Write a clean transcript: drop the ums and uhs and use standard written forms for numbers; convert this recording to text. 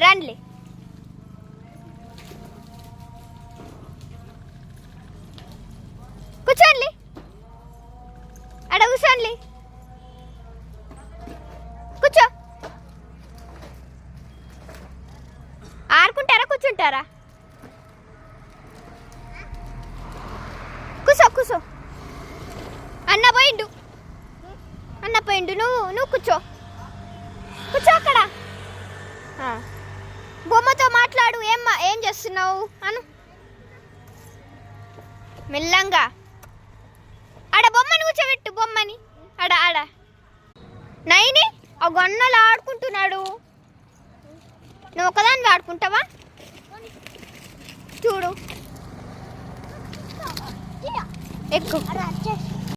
రండి కూర్చోండి అడ కూర్చోండి కూర్చో ఆడుకుంటారా కూర్చుంటారా కూర్చో కూర్చో అన్న పోయిండు నువ్వు కూర్చో కూర్చో అక్కడ బొమ్మతో మాట్లాడు ఏం చేస్తున్నావు అను మెల్లంగా ఆడ బొమ్మని కూర్చోబెట్టు బొమ్మని ఆడ నైని ఆ గొన్నలు ఆడుకుంటున్నాడు నువ్వు ఒకదాన్ని ఆడుకుంటావా చూడు ఎక్కు